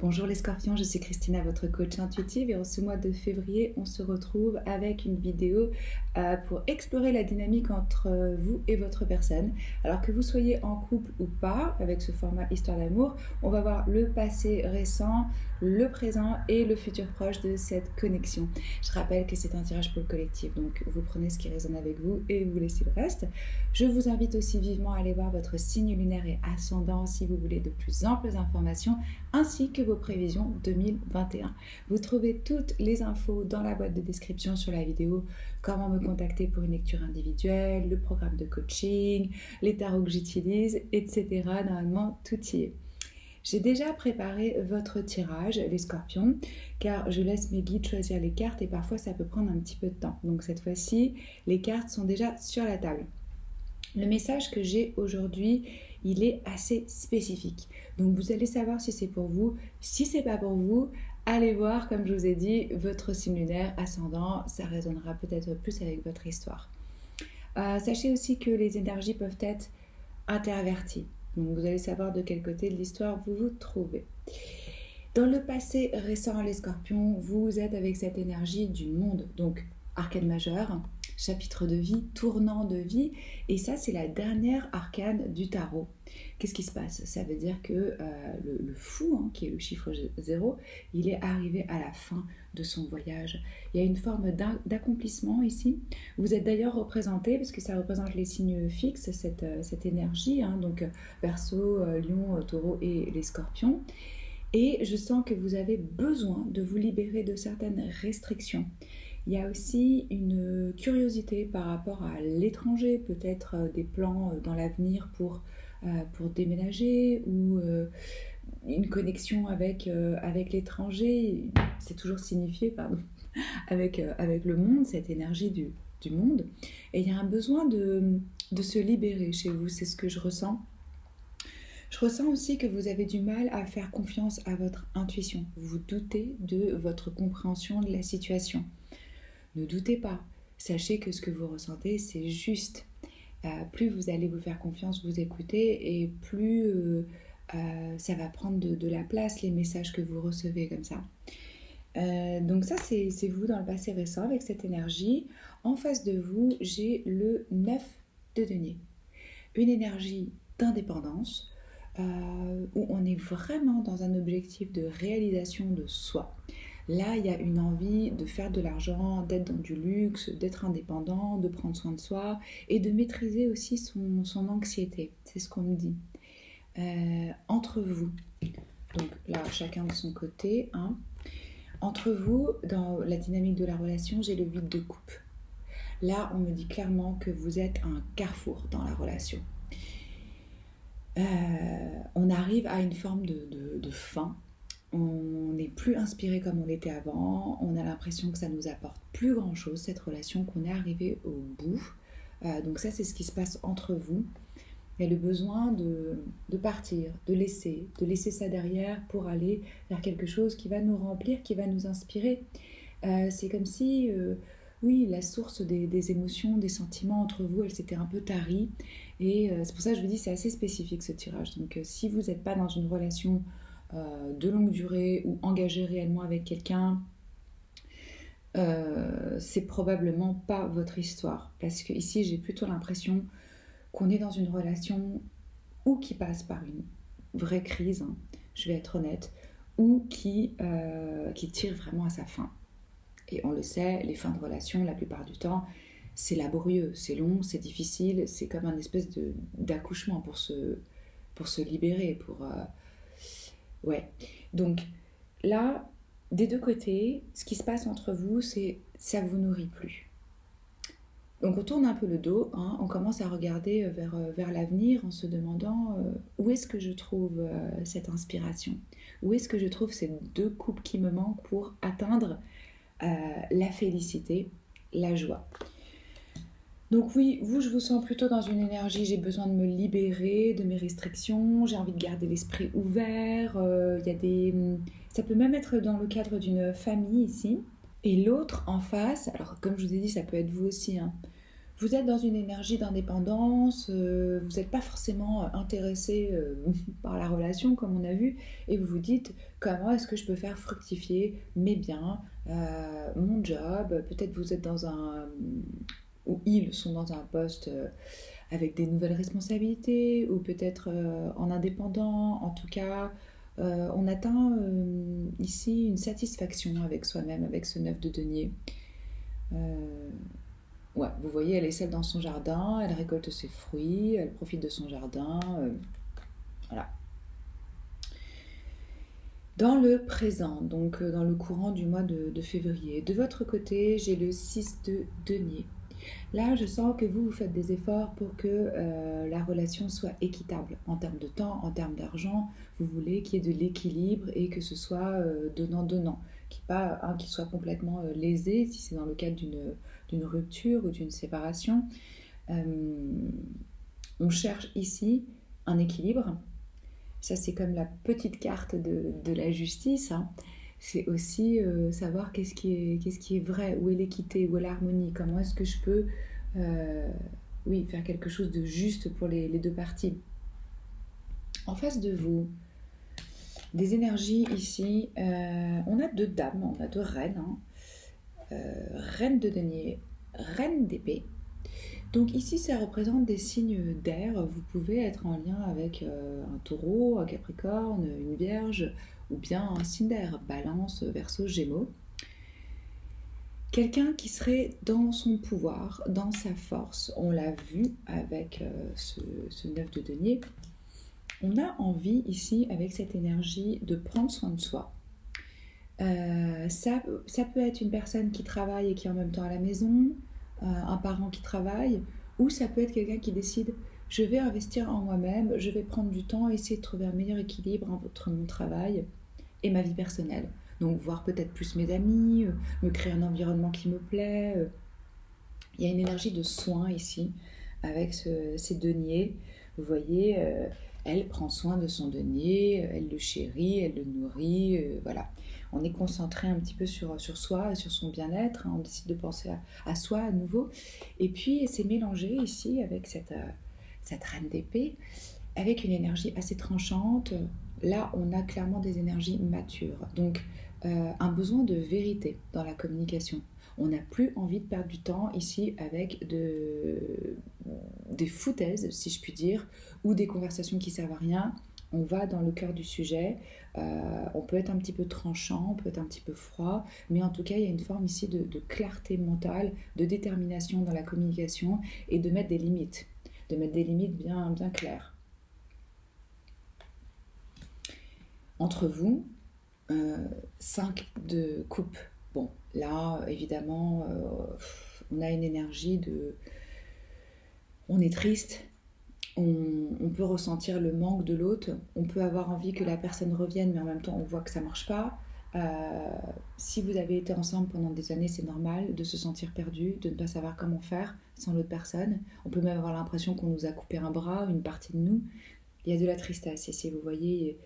Bonjour les scorpions, je suis Christina, votre coach intuitive et en ce mois de février, on se retrouve avec une vidéo pour explorer la dynamique entre vous et votre personne. Alors que vous soyez en couple ou pas, avec ce format Histoire d'amour, on va voir le passé récent, le présent et le futur proche de cette connexion. Je rappelle que c'est un tirage pour le collectif, donc vous prenez ce qui résonne avec vous et vous laissez le reste. Je vous invite aussi vivement à aller voir votre signe lunaire et ascendant si vous voulez de plus amples informations, ainsi que vos prévisions 2021. Vous trouvez toutes les infos dans la boîte de description sur la vidéo, comment me contacter pour une lecture individuelle, le programme de coaching, les tarots que j'utilise, etc. Normalement, tout y est. J'ai déjà préparé votre tirage, les scorpions, car je laisse mes guides choisir les cartes et parfois ça peut prendre un petit peu de temps. Donc cette fois-ci, les cartes sont déjà sur la table. Le message que j'ai aujourd'hui, il est assez spécifique. Donc vous allez savoir si c'est pour vous. Si c'est pas pour vous, allez voir, comme je vous ai dit, votre signe lunaire ascendant. Ça résonnera peut-être plus avec votre histoire. Sachez aussi que les énergies peuvent être interverties. Donc vous allez savoir de quel côté de l'histoire vous vous trouvez. Dans le passé récent, les scorpions, vous êtes avec cette énergie du monde. Donc arcane majeur, chapitre de vie, tournant de vie, et ça c'est la dernière arcane du tarot. Qu'est-ce qui se passe? Ça veut dire que le fou, qui est le chiffre 0, il est arrivé à la fin de son voyage. Il y a une forme d'accomplissement ici. Vous êtes d'ailleurs représenté, parce que ça représente les signes fixes, cette énergie, donc Verseau, Lion, Taureau et les Scorpions. Et je sens que vous avez besoin de vous libérer de certaines restrictions. Il y a aussi une curiosité par rapport à l'étranger, peut-être des plans dans l'avenir pour déménager ou une connexion avec l'étranger, c'est toujours signifié avec le monde, cette énergie du monde. Et il y a un besoin de se libérer chez vous, c'est ce que je ressens. Je ressens aussi que vous avez du mal à faire confiance à votre intuition. Vous doutez de votre compréhension de la situation. Ne doutez pas, sachez que ce que vous ressentez, c'est juste. Plus vous allez vous faire confiance, vous écouter, et plus ça va prendre de la place, les messages que vous recevez comme ça. Donc ça, c'est vous dans le passé récent avec cette énergie. En face de vous, j'ai le 9 de denier. Une énergie d'indépendance, où on est vraiment dans un objectif de réalisation de soi. Là, il y a une envie de faire de l'argent, d'être dans du luxe, d'être indépendant, de prendre soin de soi et de maîtriser aussi son anxiété. C'est ce qu'on me dit. Entre vous, donc là, chacun de son côté, entre vous, dans la dynamique de la relation, j'ai le 8 de coupe. Là, on me dit clairement que vous êtes à un carrefour dans la relation. On arrive à une forme de fin. On n'est plus inspiré comme on l'était avant. On a l'impression que ça nous apporte plus grand chose, cette relation, qu'on est arrivé au bout. Donc ça, c'est ce qui se passe entre vous. Il y a le besoin de partir, de laisser ça derrière pour aller vers quelque chose qui va nous remplir, qui va nous inspirer. C'est comme si, oui, la source des émotions, des sentiments entre vous, elle s'était un peu tarie. Et c'est pour ça que je vous dis, c'est assez spécifique ce tirage. Donc si vous n'êtes pas dans une relation de longue durée ou engagé réellement avec quelqu'un, c'est probablement pas votre histoire, parce que ici j'ai plutôt l'impression qu'on est dans une relation ou qui passe par une vraie crise, je vais être honnête, ou qui tire vraiment à sa fin. Et on le sait, les fins de relation, la plupart du temps, c'est laborieux, c'est long, c'est difficile, c'est comme un espèce d'accouchement pour se libérer, ouais. Donc là, des deux côtés, ce qui se passe entre vous, c'est ça vous nourrit plus. Donc on tourne un peu le dos, on commence à regarder vers l'avenir en se demandant où est-ce que je trouve cette inspiration, où est-ce que je trouve ces deux coupes qui me manquent pour atteindre la félicité, la joie. Donc oui, vous, je vous sens plutôt dans une énergie, j'ai besoin de me libérer de mes restrictions, j'ai envie de garder l'esprit ouvert, ça peut même être dans le cadre d'une famille ici. Et l'autre en face, alors comme je vous ai dit, ça peut être vous aussi, Vous êtes dans une énergie d'indépendance, vous n'êtes pas forcément intéressé par la relation comme on a vu, et vous vous dites comment est-ce que je peux faire fructifier mes biens, mon job, peut-être vous êtes dans un... ou ils sont dans un poste avec des nouvelles responsabilités, ou peut-être en indépendant, en tout cas, on atteint ici une satisfaction avec soi-même, avec ce 9 de denier. Euh, Ouais, vous voyez, elle est seule dans son jardin, elle récolte ses fruits, elle profite de son jardin. Voilà. Dans le présent, donc dans le courant du mois de février, de votre côté, j'ai le 6 de denier. Là, je sens que vous faites des efforts pour que la relation soit équitable en termes de temps, en termes d'argent. Vous voulez qu'il y ait de l'équilibre et que ce soit donnant-donnant, qu'il n'y ait pas un qui soit complètement lésé si c'est dans le cadre d'une rupture ou d'une séparation. Euh, on cherche ici un équilibre. Ça, c'est comme la petite carte de la justice, hein. C'est aussi savoir qu'est-ce qui est vrai, où est l'équité, où est l'harmonie, comment est-ce que je peux euh, oui, faire quelque chose de juste pour les deux parties. En face de vous, des énergies ici, on a deux dames, on a deux reines, hein. Reine de denier, reine d'épée. Donc ici, ça représente des signes d'air. Vous pouvez être en lien avec un taureau, un capricorne, une vierge, ou bien un signe d'air, balance, verseau, gémeaux. Quelqu'un qui serait dans son pouvoir, dans sa force. On l'a vu avec ce 9 de denier. On a envie ici, avec cette énergie, de prendre soin de soi. Ça peut être une personne qui travaille et qui est en même temps à la maison, un parent qui travaille, ou ça peut être quelqu'un qui décide je vais investir en moi-même, je vais prendre du temps, essayer de trouver un meilleur équilibre entre mon travail et ma vie personnelle. Donc voir peut-être plus mes amis, me créer un environnement qui me plaît. Il y a une énergie de soin ici avec ces deniers. Vous voyez, elle prend soin de son denier, elle le chérit, elle le nourrit, voilà. On est concentré un petit peu sur soi, sur son bien-être, hein, on décide de penser à soi à nouveau. Et puis c'est mélangé ici avec cette reine d'épée, avec une énergie assez tranchante. Là, on a clairement des énergies matures. Donc, un besoin de vérité dans la communication. On n'a plus envie de perdre du temps ici avec des foutaises, si je puis dire, ou des conversations qui servent à rien. On va dans le cœur du sujet. On peut être un petit peu tranchant, on peut être un petit peu froid, mais en tout cas, il y a une forme ici de clarté mentale, de détermination dans la communication et de mettre des limites, bien, bien claires. Entre vous, 5 de coupe. Bon, là, évidemment, on a une énergie de... On est triste, on peut ressentir le manque de l'autre, on peut avoir envie que la personne revienne, mais en même temps, on voit que ça ne marche pas. Euh, Si vous avez été ensemble pendant des années, c'est normal de se sentir perdu, de ne pas savoir comment faire sans l'autre personne. On peut même avoir l'impression qu'on nous a coupé un bras, une partie de nous. Il y a de la tristesse ici, vous voyez.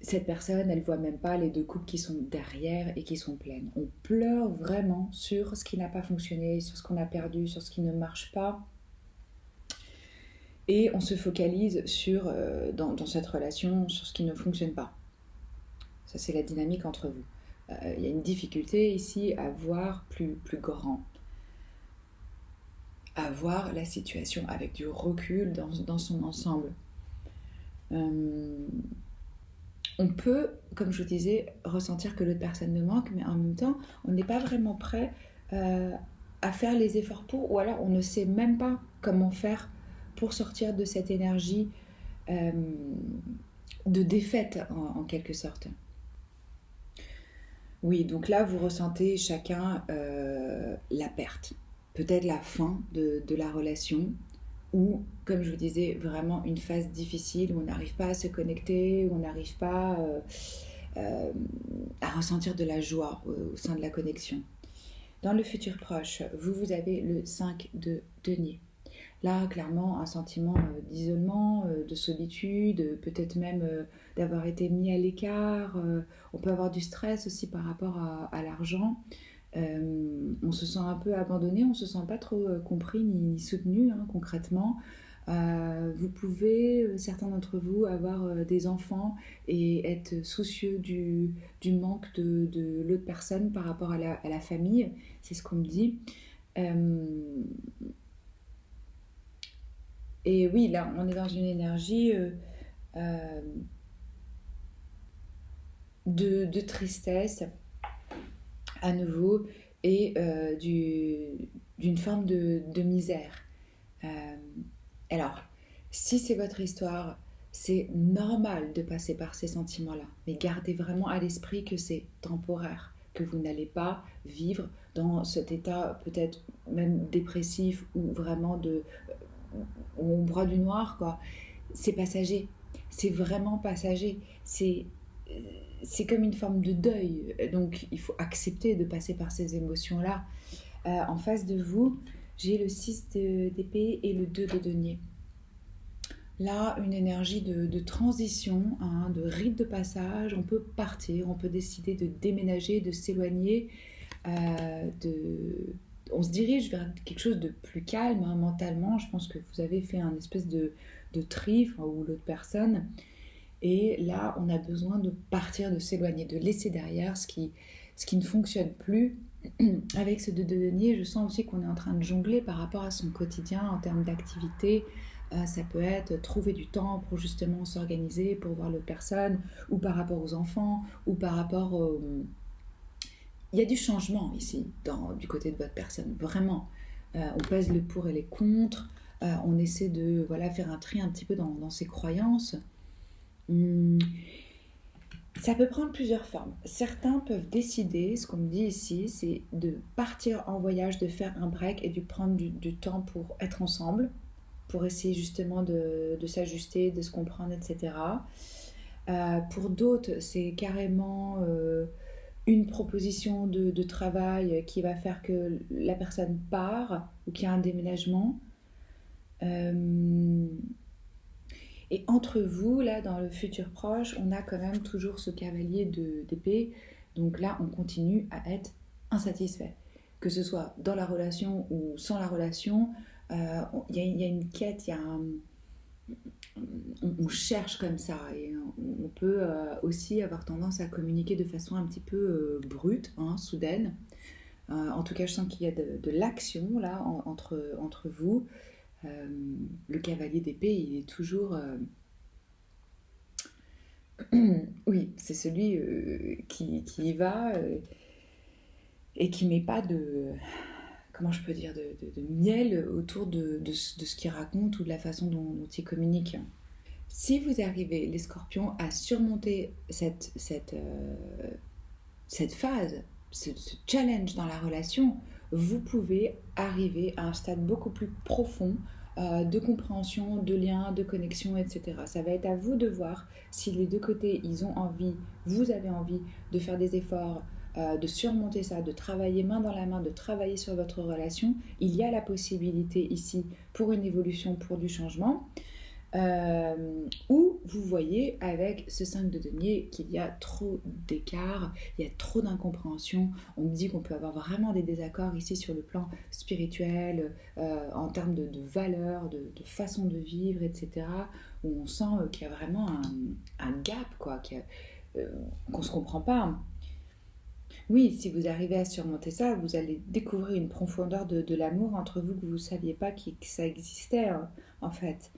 Cette personne, elle voit même pas les deux coupes qui sont derrière et qui sont pleines. On pleure vraiment sur ce qui n'a pas fonctionné, sur ce qu'on a perdu, sur ce qui ne marche pas. Et on se focalise dans cette relation sur ce qui ne fonctionne pas. Ça, c'est la dynamique entre vous. Il y a une difficulté ici à voir plus grand, à voir la situation avec du recul dans son ensemble. Euh, on peut, comme je vous disais, ressentir que l'autre personne nous manque, mais en même temps, on n'est pas vraiment prêt euh, à faire les efforts pour, ou alors on ne sait même pas comment faire pour sortir de cette énergie euh, de défaite, en quelque sorte. Oui, donc là, vous ressentez chacun la perte, peut-être la fin de la relation, ou, comme je vous disais, vraiment une phase difficile où on n'arrive pas à se connecter, où on n'arrive pas euh, à ressentir de la joie au sein de la connexion. Dans le futur proche, vous avez le 5 de denier. Là, clairement, un sentiment d'isolement, de solitude, peut-être même d'avoir été mis à l'écart. On peut avoir du stress aussi par rapport à l'argent. on se sent un peu abandonné, on se sent pas trop compris ni soutenu, hein, concrètement. Vous pouvez, certains d'entre vous, avoir des enfants et être soucieux du manque de l'autre personne par rapport à la famille, c'est ce qu'on me dit. Euh, et oui, là, on est dans une énergie euh, de tristesse à nouveau et d'une forme de misère. Euh, alors, si c'est votre histoire, c'est normal de passer par ces sentiments-là, mais gardez vraiment à l'esprit que c'est temporaire, que vous n'allez pas vivre dans cet état peut-être même dépressif ou vraiment on broie du noir, quoi. C'est passager, c'est vraiment passager, c'est comme une forme de deuil, donc il faut accepter de passer par ces émotions-là. En face de vous, j'ai le 6 d'épée et le 2 de denier. Là, une énergie de transition, hein, de rite de passage. On peut partir, on peut décider de déménager, de s'éloigner. On se dirige vers quelque chose de plus calme, hein, mentalement. Je pense que vous avez fait un espèce de tri, enfin, ou l'autre personne. Et là, on a besoin de partir, de s'éloigner, de laisser derrière ce qui ne fonctionne plus. Avec ce 2 de denier, je sens aussi qu'on est en train de jongler par rapport à son quotidien en termes d'activité. Ça peut être trouver du temps pour justement s'organiser, pour voir l'autre personne, ou par rapport aux enfants, ou par rapport au... Il y a du changement ici, du côté de votre personne, vraiment. On pèse le pour et les contre, on essaie de voilà, faire un tri un petit peu dans ses croyances. Hum, Ça peut prendre plusieurs formes. Certains peuvent décider, ce qu'on me dit ici, c'est de partir en voyage, de faire un break et de prendre du temps pour être ensemble, pour essayer justement de s'ajuster, de se comprendre, etc. Pour d'autres, c'est carrément une proposition de travail qui va faire que la personne part ou qu'il y a un déménagement. Euh, et entre vous, là, dans le futur proche, on a quand même toujours ce cavalier d'épée. Donc là, on continue à être insatisfait. Que ce soit dans la relation ou sans la relation, il y a une quête, on cherche comme ça. Et on peut aussi avoir tendance à communiquer de façon un petit peu brute, hein, soudaine. En tout cas, je sens qu'il y a de l'action là entre vous. Euh, le cavalier d'épée, il est toujours... oui, c'est celui qui y va et qui met pas de... Comment je peux dire de miel autour de ce qu'il raconte ou de la façon dont il communique. Si vous arrivez, les scorpions, à surmonter cette phase, ce challenge dans la relation, vous pouvez arriver à un stade beaucoup plus profond de compréhension, de lien, de connexion, etc. Ça va être à vous de voir si les deux côtés, ils ont envie, vous avez envie de faire des efforts, de surmonter ça, de travailler main dans la main, de travailler sur votre relation. Il y a la possibilité ici pour une évolution, pour du changement. Où vous voyez avec ce 5 de denier qu'il y a trop d'écart, il y a trop d'incompréhension. On me dit qu'on peut avoir vraiment des désaccords ici sur le plan spirituel, en termes de valeurs, de façon de vivre, etc. Où on sent qu'il y a vraiment un gap, quoi, qu'on ne se comprend pas. Oui, si vous arrivez à surmonter ça, vous allez découvrir une profondeur de l'amour entre vous que vous ne saviez pas que ça existait, hein, en fait.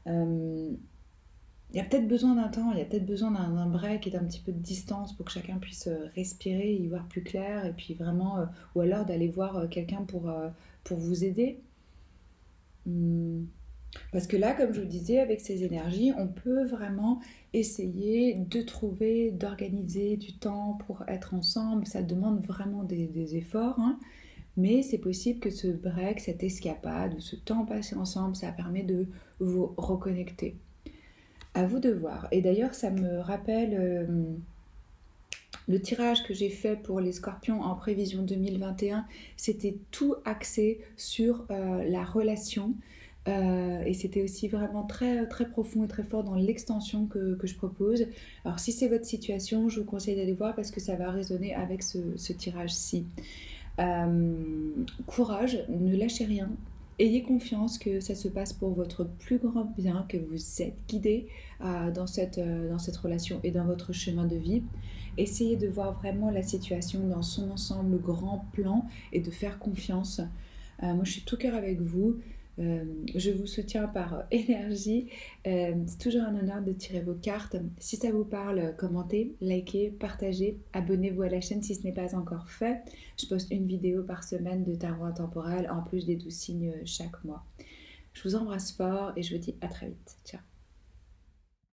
Euh, il y a peut-être besoin d'un temps, il y a peut-être besoin d'un break et d'un petit peu de distance pour que chacun puisse respirer, y voir plus clair, et puis vraiment, ou alors d'aller voir quelqu'un pour vous aider. Hum, Parce que là, comme je vous disais, avec ces énergies, on peut vraiment essayer de trouver, d'organiser du temps pour être ensemble. Ça demande vraiment des efforts, hein. Mais c'est possible que ce break, cette escapade, ce temps passé ensemble, ça permet de vous reconnecter. À vous de voir. Et d'ailleurs, ça me rappelle le tirage que j'ai fait pour les scorpions en prévision 2021. C'était tout axé sur la relation. Et c'était aussi vraiment très, très profond et très fort dans l'extension que je propose. Alors, si c'est votre situation, je vous conseille d'aller voir parce que ça va résonner avec ce tirage-ci. Courage, ne lâchez rien. Ayez confiance que ça se passe pour votre plus grand bien, que vous êtes guidé dans cette relation et dans votre chemin de vie. Essayez de voir vraiment la situation dans son ensemble, le grand plan, et de faire confiance. Moi, je suis tout cœur avec vous. Je vous soutiens par énergie. C'est toujours un honneur de tirer vos cartes. Si ça vous parle, commentez, likez, partagez, abonnez-vous à la chaîne si ce n'est pas encore fait. Je poste une vidéo par semaine de tarot intemporel, en plus des 12 signes chaque mois. Je vous embrasse fort et je vous dis à très vite. Ciao.